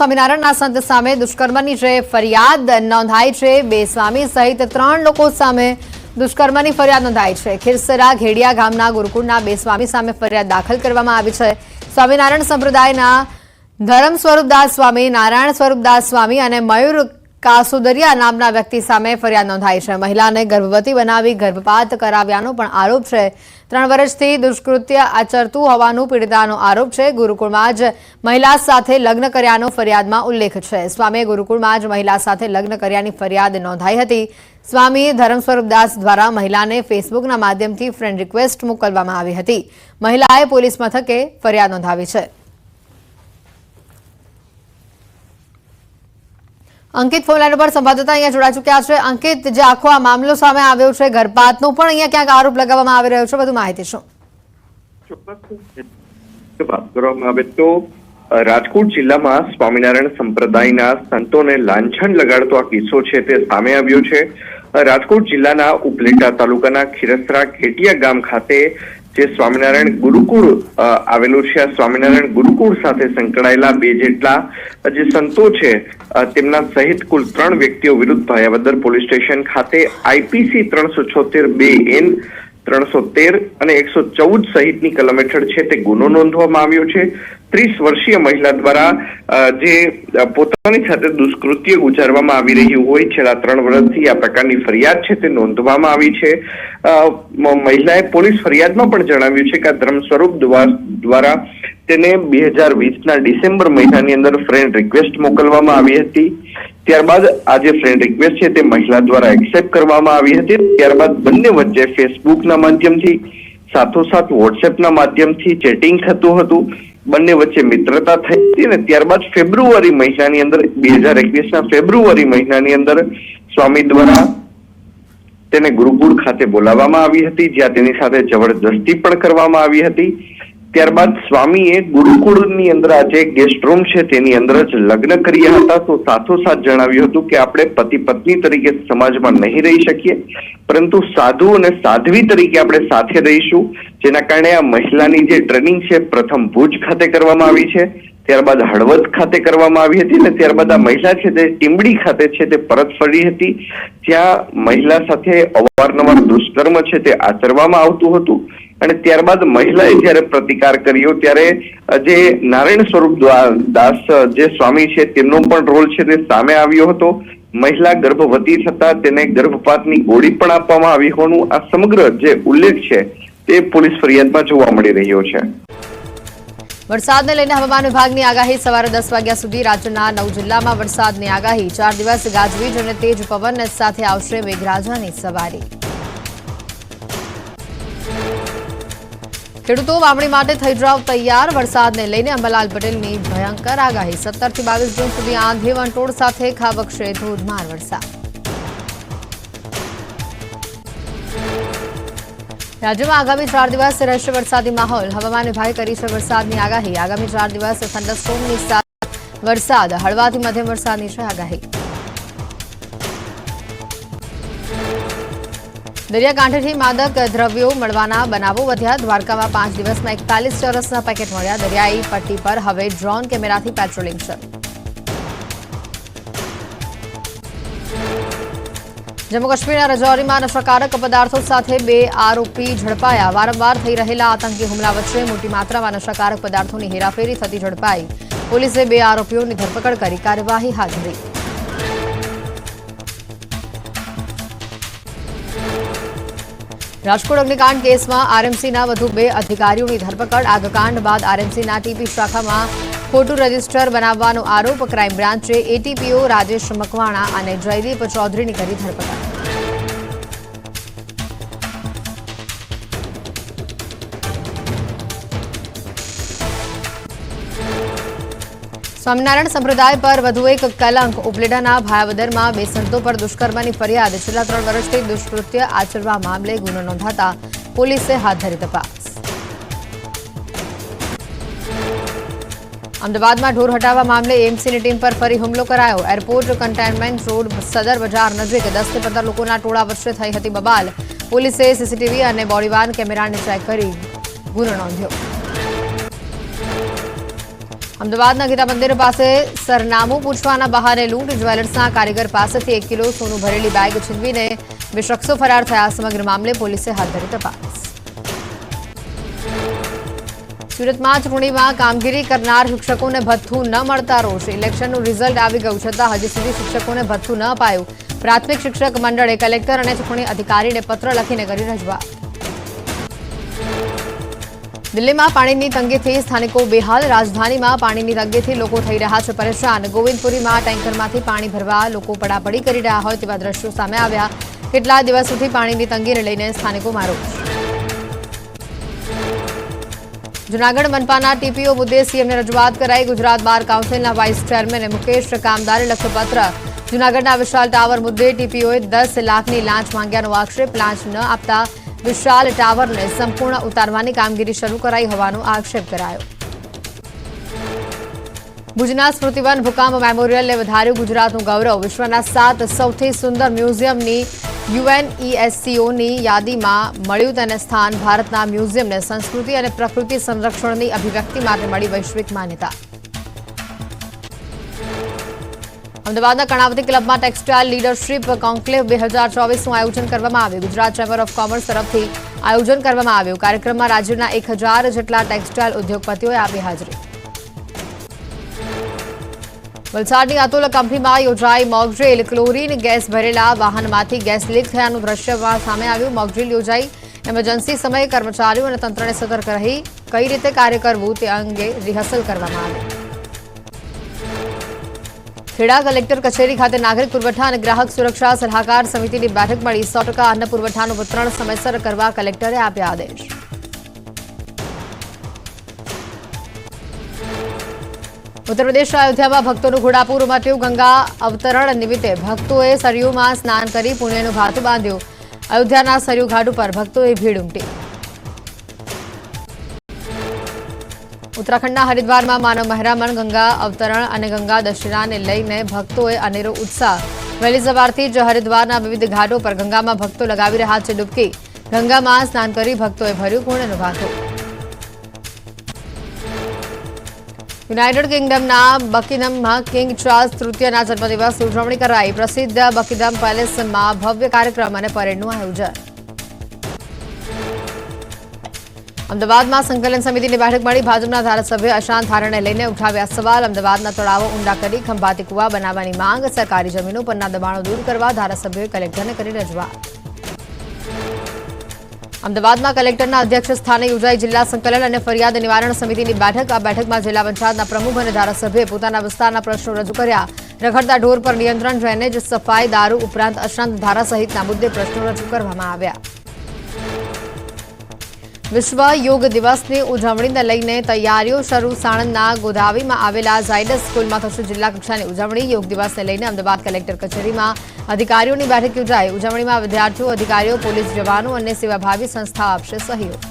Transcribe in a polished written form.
સ્વામિનારાયણના સંત સામે દુષ્કર્મની જે ફરિયાદ નોંધાઈ છે, બે સ્વામી સહિત 3 લોકો સામે દુષ્કર્મની ફરિયાદ નોંધાઈ છે। ખીરસરા ઘેડિયા ગામના ગુરુકુળના બે સ્વામી સામે ફરિયાદ દાખલ કરવામાં આવી છે। સ્વામિનારાયણ સંપ્રદાયના ધર્મ સ્વરૂપદાસ સ્વામી, નારાયણ સ્વરૂપદાસ સ્વામી અને મયુર કાસુદરિયા નામના વ્યક્તિ સામે ફરિયાદ નોંધાઈ છે। મહિલાને ગર્ભવતી બનાવી ગર્ભપાત કરાવ્યાનો પણ આરોપ છે। 3 વર્ષથી દુષ્કૃત્ય આચરતું હોવાનું પીડિતાનો આરોપ છે। ગુરુકુળમાં જ મહિલા સાથે લગ્ન કર્યાનો ફરિયાદમાં ઉલ્લેખ છે। સ્વામીએ ગુરુકુળમાં જ મહિલા સાથે લગ્ન કર્યાની ફરિયાદ નોંધાઈ હતી। સ્વામી ધર્મ સ્વરૂપદાસ દ્વારા મહિલાને ફેસબુકના માધ્યમથી ફ્રેન્ડ રિક્વેસ્ટ મોકલવામાં આવી હતી। મહિલાએ પોલીસ મથકે ફરિયાદ નોંધાવી છે। અંકિત ફોન લાઈન પર સંવાદદાતા અહીંયા જોડાઈ ચૂક્યા છે। અંકિત, જે આખો આ મામલો સામે આવ્યો છે ગર્ભપાતનો, પણ અહીંયા ક્યાંક આરોપ લગાવવામાં આવી રહ્યો છે, વધુ માહિતી શું? ચોક્કસ વાત કરવામાં આવે તો રાજકોટ જિલ્લામાં સ્વામિનારાયણ સંપ્રદાયના સંતોને લાંછન લગાડતો આ કિસ્સો છે તે સામે આવ્યો છે। રાજકોટ જિલ્લાના ઉપલેટા તાલુકાના ખીરસરા ઘેટિયા ગામ ખાતે જે સ્વામિનારાયણ ગુરુકુળ આવેલું છે, આ સ્વામિનારાયણ ગુરુકુળ સાથે સંકળાયેલા 2 જેટલા જે સંતો છે તેમના સહિત કુલ 3 વ્યક્તિઓ વિરુદ્ધ ભાયાવદર પોલીસ સ્ટેશન ખાતે IPC 376(2)N 313 અને 114 સહિતની કલમ હેઠળ છે તે ગુનો નોંધવામાં આવ્યો છે। 30 વર્ષીય મહિલા દ્વારા જે પોતાની સાથે દુષ્કૃત્ય ગુજારવામાં આવી રહ્યું હોય છેલ્લા 3 વર્ષથી આ પ્રકારની ફરિયાદ છે તે નોંધવામાં આવી છે। મહિલાએ પોલીસ ફરિયાદમાં પણ જણાવ્યું છે કે આ ધર્મ સ્વરૂપ દ્વારા તેને 2020ના ડિસેમ્બર મહિનાની અંદર ફ્રેન્ડ રિક્વેસ્ટ મોકલવામાં આવી હતી। ત્યારબાદ આ જે ફ્રેન્ડ રિક્વેસ્ટ છે તે મહિલા દ્વારા એક્સેપ્ટ કરવામાં આવી હતી। ત્યારબાદ બંને વચ્ચે ફેસબુકના માધ્યમથી સાથોસાથ વોટ્સએપના માધ્યમથી ચેટિંગ થતું હતું। બંને વચ્ચે મિત્રતા થઈ હતી અને ત્યારબાદ ફેબ્રુઆરી મહિનાની અંદર 2021ના ફેબ્રુઆરી મહિનાની અંદર સ્વામી દ્વારા તેને ગુરુકુળ ખાતે બોલાવવામાં આવી હતી, જ્યાં તેની સાથે જબરદસ્તી પણ કરવામાં આવી હતી। ત્યારબાદ સ્વામીએ ગુરુકુળની અંદર આ જે ગેસ્ટ રૂમ છે તેની અંદર જ લગ્ન કર્યા હતા। તો સાથોસાથ જણાવ્યું હતું કે આપણે પતિ પત્ની તરીકે સમાજમાં નહીં રહી શકીએ, પરંતુ સાધુ અને સાધ્વી તરીકે આપણે સાથે રહીશું। જેના કારણે આ મહિલાની જે ટ્રેનિંગ છે પ્રથમ ભુજ ખાતે કરવામાં આવી છે, ત્યારબાદ હળવદ ખાતે કરવામાં આવી હતી અને ત્યારબાદ આ મહિલા છે તે ટીમડી ખાતે છે તે પરત ફરી હતી, જ્યાં મહિલા સાથે અવારનવાર દુષ્કર્મ છે તે આચરવામાં આવતું હતું। અને ત્યારબાદ મહિલાએ જ્યારે પ્રતિકાર કર્યો ત્યારે જે નારાયણ સ્વરૂપ દાસ જે સ્વામી છે તેમનો પણ રોલ છે તે સામે આવ્યો હતો। મહિલા ગર્ભવતી થતા તેને ગર્ભપાતની ગોળી પણ આપવામાં આવી હોવાનું આ સમગ્ર જે ઉલ્લેખ છે તે પોલીસ ફરિયાદમાં જોવા મળી રહ્યો છે। વરસાદને લઈને હવામાન વિભાગની આગાહી। સવારે 10 વાગ્યા સુધી રાજ્યના 9 જિલ્લામાં વરસાદની આગાહી। 4 દિવસ ગાજવીજ અને તેજ પવન સાથે આવશે મેઘરાજાની સવારી। ખેડૂતો વાવણી માટે થઈ જાવ તૈયાર। વરસાદને લઈને અંબાલાલ પટેલની ભયંકર આગાહી। 17 થી 22 જૂન સુધી આંધી વંટોળ સાથે ખાબકશે ધોધમાર વરસાદ। રાજ્યમાં આગામી 4 દિવસ રહેશે વરસાદી માહોલ। હવામાન વિભાગે કરી છે વરસાદની આગાહી। આગામી 4 દિવસ થંડરસ્ટોર્મની સાથે વરસાદ, હળવાથી મધ્યમ વરસાદની છે આગાહી। દરિયાકાંઠેથી માદક દ્રવ્યો મળવાના બનાવો વધ્યા। દ્વારકામાં 5 દિવસમાં 41 ચોરસના પેકેટ મળ્યા। દરિયાઈ પટ્ટી પર હવે ડ્રોન કેમેરાથી પેટ્રોલિંગ શરૂ। જમ્મુ કાશ્મીરના રજૌરીમાં નશાકારક પદાર્થો સાથે 2 આરોપી ઝડપાયા। વારંવાર થઈ રહેલા આતંકી હુમલા વચ્ચે મોટી માત્રામાં નશાકારક પદાર્થોની હેરાફેરી થતી ઝડપાઈ। પોલીસે 2 આરોપીઓની ધરપકડ કરી કાર્યવાહી હાથ ધરી। રાજકોટ અગ્નિકાંડ કેસમાં આરએમસીના વધુ 2 અધિકારીઓની ધરપકડ। આગકાંડ બાદ આરએમસીના ટીપી શાખામાં ખોટું રજીસ્ટર બનાવવાનો આરોપ। ક્રાઇમ બ્રાન્ચે એટીપીઓ રાજેશ મકવાણા અને જયદીપ ચૌધરીની કરી ધરપકડ। સ્વામિનારાયણ સંપ્રદાય પર વધુ એક કલંક। ઉપલેટાના ભાયાવદરમાં 2 સંતો પર દુષ્કર્મની ફરિયાદ। છેલ્લા 3 વર્ષથી દુષ્કૃત્ય આચરવા મામલે ગુનો નોંધાતા પોલીસે હાથ ધરી તપાસ। અમદાવાદમાં ઢોર હટાવવા મામલે એએમસીની ટીમ પર ફરી હુમલો કરાયો। એરપોર્ટ કન્ટેનમેન્ટ રોડ સદર બજાર નજીક 10 થી 15 લોકોના ટોળા વચ્ચે થઈ હતી બબાલ। પોલીસે સીસીટીવી અને બોડીવાર્ન કેમેરાને ચેક કરી ગુનો નોંધ્યો। અમદાવાદના ગીતા મંદિર પાસે સરનામું પૂછવાના બહાને લૂંટ, જ્વેલર્સના કારીગર પાસેથી 1 કિલો સોનું ભરેલી બેગ છીનવીને 2 શખ્સો ફરાર થયા. સમગ્ર મામલે પોલીસે હાથ ધરી તપાસ. સુરતમાં ચૂંટણીમાં કામગીરી કરનાર શિક્ષકોને ભથ્થું ન મળતા રોષ. ઇલેક્શનનું રિઝલ્ટ આવી ગયું છતાં હજી સુધી શિક્ષકોને ભથ્થું ન અપાયું. પ્રાથમિક શિક્ષક મંડળે કલેક્ટર અને ચૂંટણી અધિકારીને પત્ર લખીને કરી રજૂઆત. દિલ્હીમાં પાણીની તંગીથી સ્થાનિકો બેહાલ. રાજધાનીમાં પાણીની તંગીથી લોકો થઈ રહ્યા છે પરેશાન. ગોવિંદપુરીમાં ટેન્કરમાંથી પાણી ભરવા લોકો પડાપડી કરી રહ્યા હોય તેવા દ્રશ્યો સામે આવ્યા. કેટલા દિવસોથી પાણીની તંગીને લઈને સ્થાનિકોમાં રોષ. જૂનાગઢ મનપાના ટીપીઓ મુદ્દે સીએમને રજૂઆત કરાઈ. ગુજરાત બાર કાઉન્સિલના વાઇસ ચેરમેન મુકેશ કામદારે લખ્યું પત્ર. જૂનાગઢના વિશાળ ટાવર મુદ્દે ટીપીઓએ 10 લાખની લાંચ માંગ્યાનો આક્ષેપ. લાંચ ન આપતા વિશાળ ટાવરને સંપૂર્ણ ઉતારવાની કામગીરી શરૂ કરાઈ હોવાનો આક્ષેપ કરાયો. ભુજના સ્મૃતિવન ભૂકંપ મેમોરિયલને વધાર્યું ગુજરાતનું ગૌરવ. વિશ્વના 7 સૌથી સુંદર મ્યુઝિયમની યુએનઈએસસીઓની યાદીમાં મળ્યું તેને સ્થાન. ભારતના મ્યુઝિયમને સંસ્કૃતિ અને પ્રકૃતિ સંરક્ષણની અભિવ્યક્તિ માટે મળી વૈશ્વિક માન્યતા. અમદાવાદના કર્ણાવતી ક્લબમાં ટેક્સટાઇલ લીડરશીપ કોન્ક્લેવ 2024નું આયોજન કરવામાં આવ્યું. ગુજરાત ચેમ્બર ઓફ કોમર્સ તરફથી આયોજન કરવામાં આવ્યું. કાર્યક્રમમાં રાજ્યના 1000 જેટલા ટેક્સટાઇલ ઉદ્યોગપતિઓએ આપી હાજરી. વલસાડની અતુલ કંપનીમાં યોજાઈ મોકડ્રીલ. ક્લોરીન ગેસ ભરેલા વાહનમાંથી ગેસ લીક થયાનું દ્રશ્ય સામે આવ્યું. મોકડ્રીલ યોજાઈ. ઇમરજન્સી સમયે કર્મચારીઓ અને તંત્રને સતર્ક રહી કઈ રીતે કાર્ય કરવું તે અંગે રિહર્સલ કરવામાં આવી. ખેડા કલેક્ટર કચેરી ખાતે નાગરિક પુરવઠા અને ગ્રાહક સુરક્ષા સલાહકાર સમિતિની બેઠક મળી. 100% અન્ન પુરવઠાનું વિતરણ સમયસર કરવા કલેક્ટરે આપ્યા આદેશ. ઉત્તર પ્રદેશના અયોધ્યામાં ભક્તોનું ઘોડાપૂર ઉમટ્યું. ગંગા અવતરણ નિમિત્તે ભક્તોએ સરયુમાં સ્નાન કરી પુણ્યનું ભાથું બાંધ્યું. અયોધ્યાના સરયુ ઘાટ ઉપર ભક્તોએ ભીડ ઉમટી. ઉત્તરાખંડના હરિદ્વારમાં માનવ મહેરામણ, ગંગા અવતરણ અને ગંગા દશેરાને લઈને ભક્તોએ અનેરો ઉત્સાહ. વહેલી સવારથી જ હરિદ્વારના વિવિધ ઘાટો પર ગંગામાં ભક્તો લગાવી રહ્યા છે ડૂબકી. ગંગામાં સ્નાન કરી ભક્તોએ ભર્યું પુણ્યનું ભાથું. યુનાઇટેડ કિંગડમના બકિંગહામમાં કિંગ ચાર્લ્સ તૃતીયના જન્મદિવસની ઉજવણી કરાઈ. પ્રસિદ્ધ બકિંગહામ પેલેસમાં ભવ્ય કાર્યક્રમ અને પરેડનું આયોજન. અમદાવાદમાં સંકલન સમિતિની બેઠક મળી. ભાજપના ધારાસભ્ય અશાંત ધારાને લઈને ઉઠાવ્યા સવાલ. અમદાવાદના તળાવો ઊંડા કરી ખંભાતી કુવા બનાવવાની માંગ. સરકારી જમીનો પરના દબાણો દૂર કરવા ધારાસભ્યોએ કલેક્ટરને કરી રજૂઆત. અમદાવાદમાં કલેક્ટરના અધ્યક્ષ સ્થાને યોજાઈ જિલ્લા સંકલન અને ફરિયાદ નિવારણ સમિતિની બેઠક. આ બેઠકમાં જિલ્લા પંચાયતના પ્રમુખ અને ધારાસભ્યોએ પોતાના વિસ્તારના પ્રશ્નો રજૂ કર્યા. રખડતા ઢોર પર નિયંત્રણ, ડ્રેનેજ, સફાઈ, દારૂ ઉપરાંત અશાંત ધારા સહિતના મુદ્દે પ્રશ્નો રજૂ કરવામાં આવ્યા. વિશ્વ યોગ દિવસની ઉજવણીને લઈને તૈયારીઓ શરૂ. સાણંદના ગોધાવીમાં આવેલા ઝાયડસ સ્કૂલમાં થશે જિલ્લા કક્ષાની ઉજવણી. યોગ દિવસને લઈને અમદાવાદ કલેક્ટર કચેરીમાં અધિકારીઓની બેઠક યોજાઈ. ઉજવણીમાં વિદ્યાર્થીઓ, અધિકારીઓ, પોલીસ જવાનો અને સેવાભાવી સંસ્થાઓ આપશે સહયોગ.